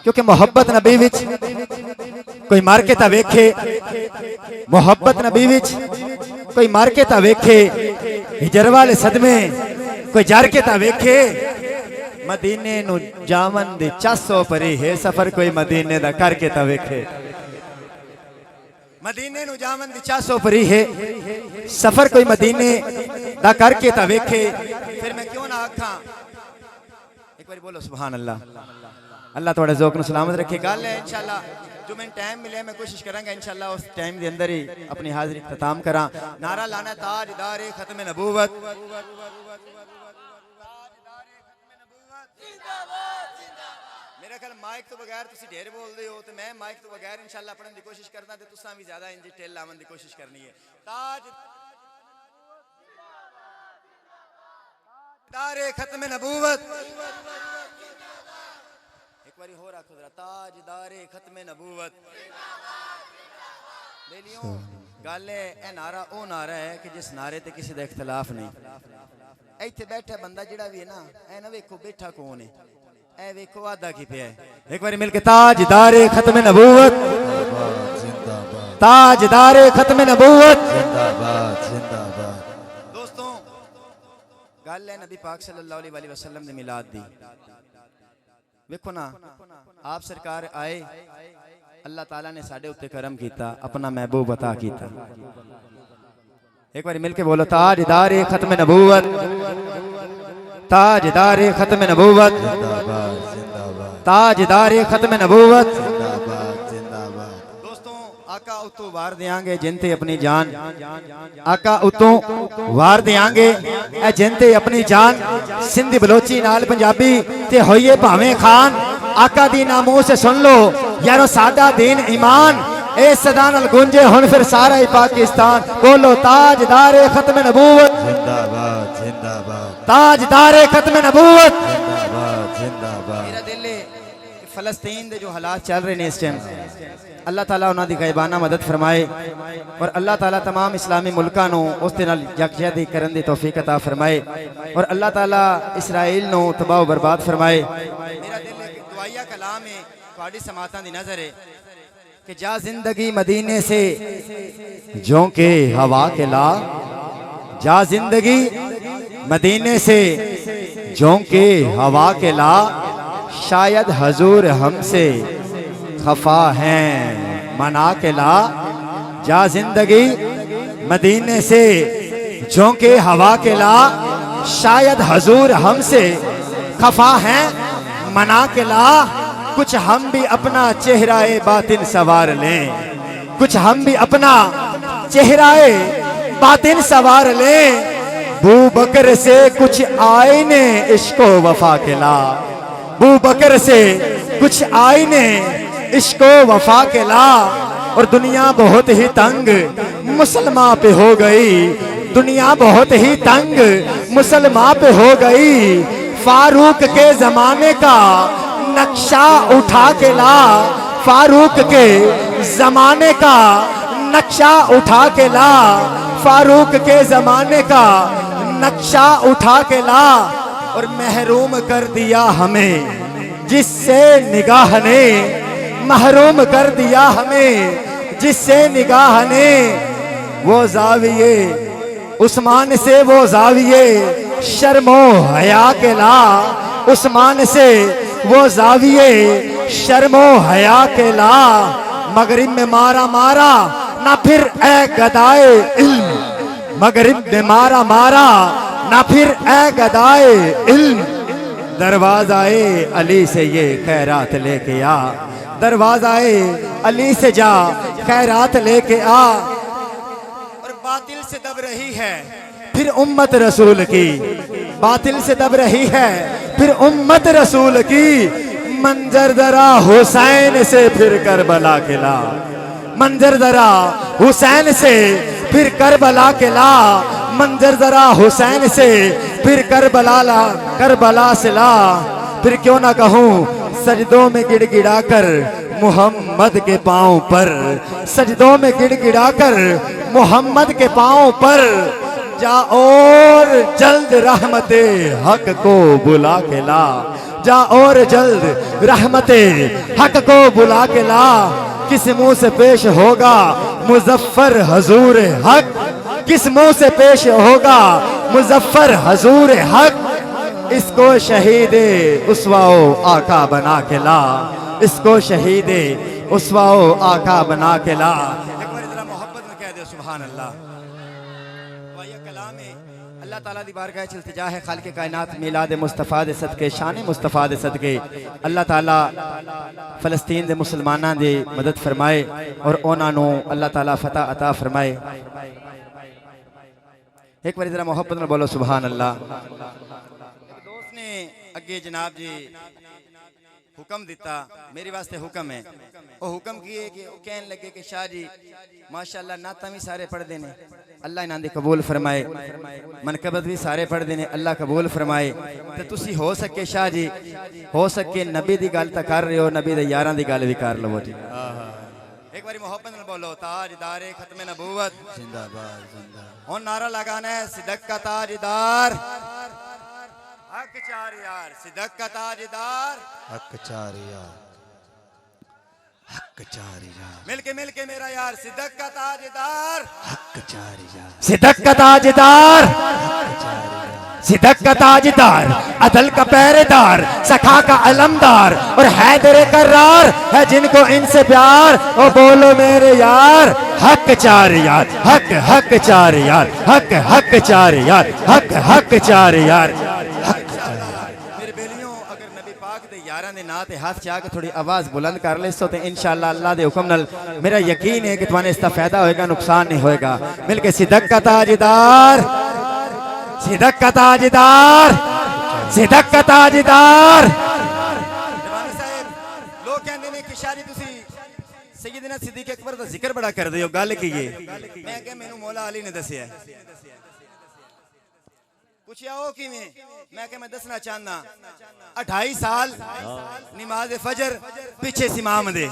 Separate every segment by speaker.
Speaker 1: क्योंकि मोहब्बत नबी विच कोई मार के ता वेखे, मोहब्बत नबी विच कोई मार के ता वेखे, हिजर वाले सदमे कोई जार के ता वेखे। मदीने नु जावन दे 400 परी है सफर कोई मदीने दा करके ता वेखे। मदीने नु जावन दी 400 परी है सफर कोई मदीने दा करके ता वेखे। फिर मैं क्यों ना आखा, एक बार बोलो सुभान अल्लाह। अल्लाह थोड़ा ज़ौक़ नूं सलामत रखे। गल है इंशाअल्लाह जो मैं टाइम मिले मैं कोशिश करांगा इंशाअल्लाह उस टाइम के अंदर ही अपनी हाजिरी खत्म करा। नारा लाना ताजदार खत्म नबूवत, मेरा ख्याल माइक तो बगैर तुसी ढेर बोलदे हो तो मैं माइक तो बगैर इंशाअल्लाह पढ़न की कोशिश करदा ते तुसां भी ज्यादा इंज टेल लावन की कोशिश करनी है। ताजदार खत्म नबूवत, एक बारी हो रखो जरा, ताजदार खत्म नबूवत। बेलियों गल है ए नारा ओ नारा है कि जिस नारे ते किसी दा इख्तिलाफ नहीं। इत्थे बैठा बंदा जिहड़ा भी है ना ए ना वेखो बैठा कौन है, ए वेखो आदा की पिया है। एक बार मिलके ताजदार खत्म नबूवत, ताजदार खत्म नबूवत जिंदाबाद जिंदाबाद। दोस्तों गल है नबी पाक सल्लल्लाहु अलैहि वसल्लम ने मिलाद दी। वेखो ना आप सरकार आए, अल्लाह ताला ने साडे उत्ते करम कीता, अपना महबूब अता कीता। एक बार मिलके बोलो ताजदार खत्म नबूवत, ताजदार खत्म नबूवत जिंदाबाद जिंदाबाद, ताजदार खत्म नबूवत जिंदाबाद जिंदाबाद। दोस्तों आका उतो वार देंगे जिनते अपनी जान, आका उतो वार देंगे ए जिनते अपनी जान। सिंधी बलोची नाल पंजाबी ते होइए भावें खान, आका दी नामों से सुन लो यारो सादा दीन ईमान। ए सदा नाल गूंजे हुण फिर सारा ही पाकिस्तान, बोलो ताजदार खत्म नबूवत जिंदाबाद जिंदाबाद, ताजदार खत्म नबूवत जिंदाबाद जिंदाबाद। मेरा दिल है फलस्तीन दे जो हालात चल रहे हैं इस टाइम, अल्लाह ताला उन्हां दी गायबाना मदद फरमाए और अल्लाह ताला तमाम इस्लामी मुल्कां नूं उस दे नाल यकजहती करन दी तौफीक अता फरमाए और अल्लाह ताला इसराइल नूं तबाह बर्बाद फरमाए। मेरा दिल है कि दुआया कलाम है तुहाडी समातां दी नजर है कि जा जिंदगी मदीने से झोंके हवा के ला, जा जिंदगी मदीने से झोंके हवा के ला, शायद हजूर हमसे खफा हैं मना के ला। जा जिंदगी मदीने से झोंके हवा के ला, शायद हजूर हमसे खफा हैं मना के ला। कुछ हम भी अपना चेहराए बातिन सवार लें, कुछ हम भी अपना चेहराए बातिन सवार लें। बू बकर से कुछ आईने इश्को वफा के ला, बू बकर से कुछ आईने इश्को वफा के ला। और दुनिया बहुत ही तंग मुसलमान पे हो गई, दुनिया बहुत ही तंग मुसलमान पे हो गई। फारूक के जमाने का नक्शा उठा के ला, फारूक के जमाने का नक्शा उठा के ला, फारूक के जमाने का नक्शा उठा के ला। और महरूम कर दिया हमें जिससे निगाह ने, महरूम कर दिया हमें जिससे निगाह ने। वो जाविये उस्मान से, वो जाविये शर्मो हया के ला, उस्मान से वो जाविये शर्मो हया के ला। मगरिब में मारा मारा ना फिर ए गदाए इल्म, मगरिब में मारा मारा ना फिर ए गदाए इल्म। दरवाज़ाए अली से ये खैरात लेके आ, दरवाज़ाए अली से जा खैरात लेके आ। और बातिल से दब रही है फिर उम्मत रसूल की, बातिल से दब रही है फिर उम्मत रसूल की। मंजर दरा हुसैन से फिर करबला के ला, मंजर दरा हुसैन से फिर करबला के ला, मंजर दरा हुसैन से फिर करबला से ला। फिर क्यों ना कहूँ सजदों में गिड़गिड़ा कर मोहम्मद के पांव पर, सजदों में गिड़गिड़ा कर मोहम्मद के पांव पर। जा और जल्द रहमते हक को बुला के ला, जा और जल्द रहमते हक को बुला के ला। किस मुंह से पेश होगा मुजफ्फर हजूर हक, किस मुंह से पेश होगा मुजफ्फर हजूर हक। इसको शहीदे उसवाओ आका बना के ला, इसको शहीदे उसवाओ आका बना के ला। एक बार जरा मोहब्बत में कह दे सुभान अल्लाह। अल्लाह ताला दी बारगाह च इल्तिजा है खालिक कायनात मिलाद मुस्तफा दे सदके शान मुस्तफा दे सदके अल्लाह ताला फलस्तीन दे मुसलमानां दी मदद फरमाए और उन्हां नूं अल्लाह ताला फतह अता फरमाए। एक बार जरा मोहब्बत में बोलो सुभान अल्लाह। दोस्त ने अगे जनाब जी हुक्म दिता, मेरे वास्ते हुक्म है। वो हुक्म किए कि कहने लगे कि शाह जी माशाअल्लाह नाता भी सारे पढ़ते ने, अल्लाह इन्हां दी कबूल फरमाए, मनकबत भी सारे पढ़ते ने, अल्लाह कबूल फरमाए। तो तुसी हो सके शाह जी, हो सके नबी दी गल तो कर रहे हो, नबी दे यारां दी गल भी कर लवो जी। एक बारी मोहब्बत में बोलो ताजदारे खत्म नबूवत जिंदाबाद जिंदाबाद। और नारा लगाना है सिद्दीक का ताजदार हक चार यार, सिद्दीक का ताजदार हक चार यार, हक चार यार। मिलके मेरा यार सिद्दीक का ताजदार हक चार यार, सिद्दीक का ताजदार सिद्दीक का ताजदार, अदल का पहरेदार, सखा का अलमदार और हैदर कर्रार है जिनको इनसे प्यार। ओ बोलो मेरे यार हक चार यार, हक हक चार यार, हक हक चार यार, हक हक चार यार। मेरे बेलियों अगर नबी पाक दे यारां दे नां ते हाथ चाह के थोड़ी आवाज बुलंद कर ले सो ते इंशाअल्लाह अल्लाह दे हुक्म नाल मेरा यकीन है कि तुहानू इसका फायदा होएगा, नुकसान नहीं होएगा। मिलके सिद्दीक का ताजदार, सिद्दीक का ताजदार, सिद्दीक का ताजदार। दीवानी साहब लोग कहंदे ने कि शाह जी तुसी सैयदना सिद्दीक अकबर दा जिक्र बड़ा कर दे हो, गल की है? मैं कह मैनू मौला अली ने दसिया। पूछया ओ किवें? मैं कह मैं दसना चाहना 28 साल नमाज फजर पीछे इमाम दे,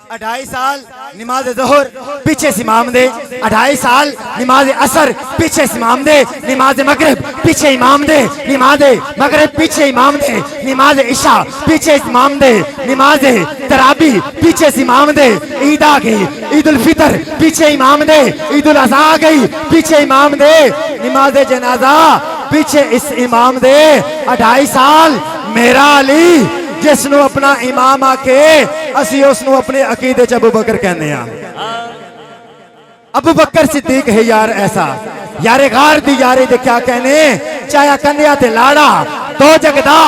Speaker 1: 28 साल नमाज ज़ोहर पीछे इमाम दे, 28 साल नमाज असर पीछे इमाम दे, नमाज मगरिब पीछे इमाम दे, नमाज मगरिब पीछे इमाम दे, नमाज इशा पीछे इमाम दे, नमाज तराबी पीछे इमाम दे, ईद आ गई ईद उल फितर पीछे इमाम दे, ईद उल अज़हा आ गई पीछे इमाम दे, नमाज जनाजा पीछे इस इमाम दे। 28 साल मेरा अली जिसनु अपना इमाम आके असी उसनु अपने अकीदे च अबू बकर कहने आ। अबू बकर सिद्दीक है यार ऐसा, यारे गार दी यारी दे क्या कहने, चाया कन्या ते लाड़ा दो जगदा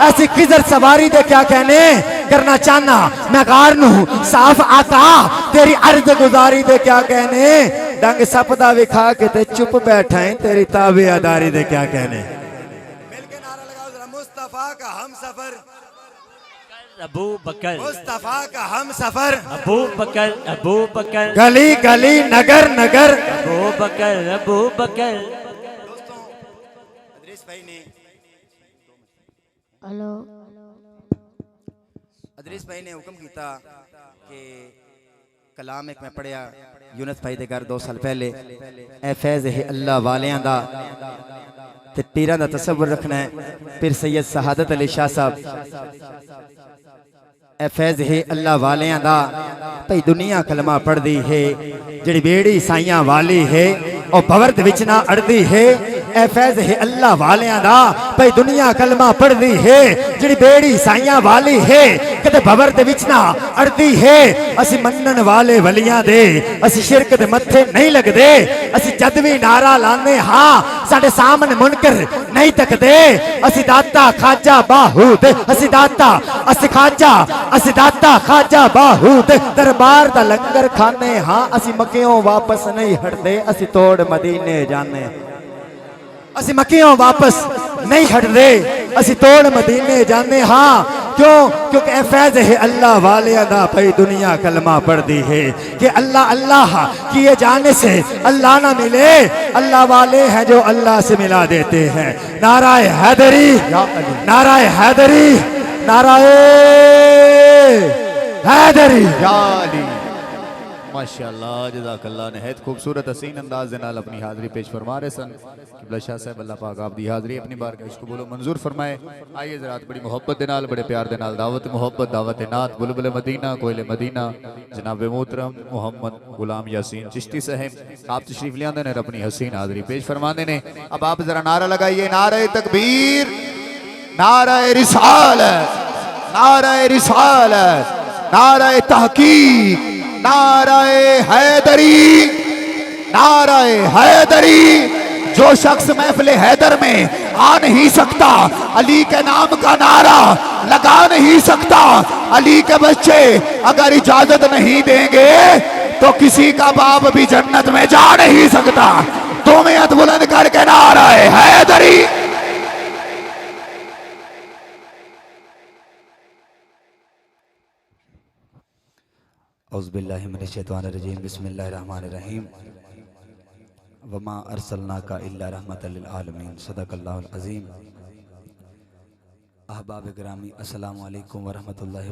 Speaker 1: ऐसी खिजर सवारी दे क्या कहने। करना चाहना मैं गार नू साफ आता तेरी अर्ज गुजारी दे क्या कहने। डंग सपदा विखा के ते चुप बैठा है तेरी ताबेदारी दे क्या कहने। मिलके नारा लगाओ जरा मुस्तफा का हम सफर,
Speaker 2: अबू बकर
Speaker 1: मुस्तफा का हम सफर,
Speaker 2: अबू बकर अबू बकर,
Speaker 1: गली गली नगर नगर
Speaker 2: अबू बकर अबू बकर।
Speaker 1: दोस्तों अदरीस भाई ने
Speaker 3: हेलो
Speaker 1: अदरीस भाई ने हुक्म किया कि कलाम एक मैं पढ़िया यूनस भाई दे घर 2 साल पहले। ए फैज़ है अल्लाह वालियां दा ते पीरां दा तसव्वुर रखना है। फिर सैयद शहादत अली शाह साहब ए फैज़ है अल्लाह वालियां दा भई दुनिया कलमा पढ़दी है, जिहड़ी बेड़ी साइयां वाली है और भवर दे विच ना अड़दी है। ए फैज़ है अल्लाह वालियां दा भई दुनिया कलमा पढ़दी है, जिहड़ी बेड़ी साइयां वाली है कदे भवर दे विच ना अड़दी है। असी मनन वाले वलियां दे असी शिरक दे मत्थे नहीं लगदे, असी जद भी नारा लाने हाँ साडे सामने मुनकर नहीं तकदे। असी दाता खाजा बाहू दे, असी दाता असी खाजा असी दाता खाजा बाहू दे दरबार दा लंगर खाने हाँ। असी मक्कियों वापस नहीं हटदे, असी तोड़ मदीने जाने। असी मक्कियों वापस नहीं हटदे, असी तोड़ मदीने जाने हाँ। क्यों? क्योंकि ए फैज़ है अल्लाह वाले दा भाई दुनिया कलमा पढ़दी है कि अल्लाह अल्लाह किए जाने से अल्लाह ना मिले, अल्लाह वाले हैं जो अल्लाह से मिला देते हैं। नाराए हैदरी, नाराए हैदरी, नाराए हैदरी।
Speaker 3: माशाअल्लाह जज़ाकल्लाह नहायत खूबसूरत हसीन अंदाज दे नाल अपनी हाज़री पेश फरमा रहे सन। किबला शाह साहब अल्लाह पाक आप दी हाज़री अपनी बारगाह इसको बोलो मंजूर फरमाए। आइए ज़रात बड़ी मोहब्बत दे नाल बड़े प्यार दे नाल दावत मोहब्बत दावत नात बुलबुल मदीना कोयले मदीना जनाब मोहतरम मोहम्मद गुलाम यासीन चिश्ती साहब आप तशरीफ ले आंदे ने अपनी हसीन हाज़री पेश फरमाते ने। अब आप जरा नारा लगाइए, नारे तकबीर, नारे रिसालत, नारे रिसालत, नारे तहकीक, नारे हैदरी, नारे हैदरी। जो शख्स महफिल हैदर में आ नहीं सकता, अली के नाम का नारा लगा नहीं सकता, अली के बच्चे अगर इजाजत नहीं देंगे तो किसी का बाप भी जन्नत में जा नहीं सकता। तुम्हें हाथ बुलंद करके नारा हैदरी।
Speaker 1: औज़ुबिल्लाहि मिनश्शैतानिर्रजीम बिस्मिल्लाहिर्रहमानिर्रहीम वमा अरसलनाका इल्ला रहमतल लिल आलमीन सदक़ल्लाहुल अज़ीम। अहबाब गिरामी अस्सलामु अलैकुम व रहमतुल्लाहि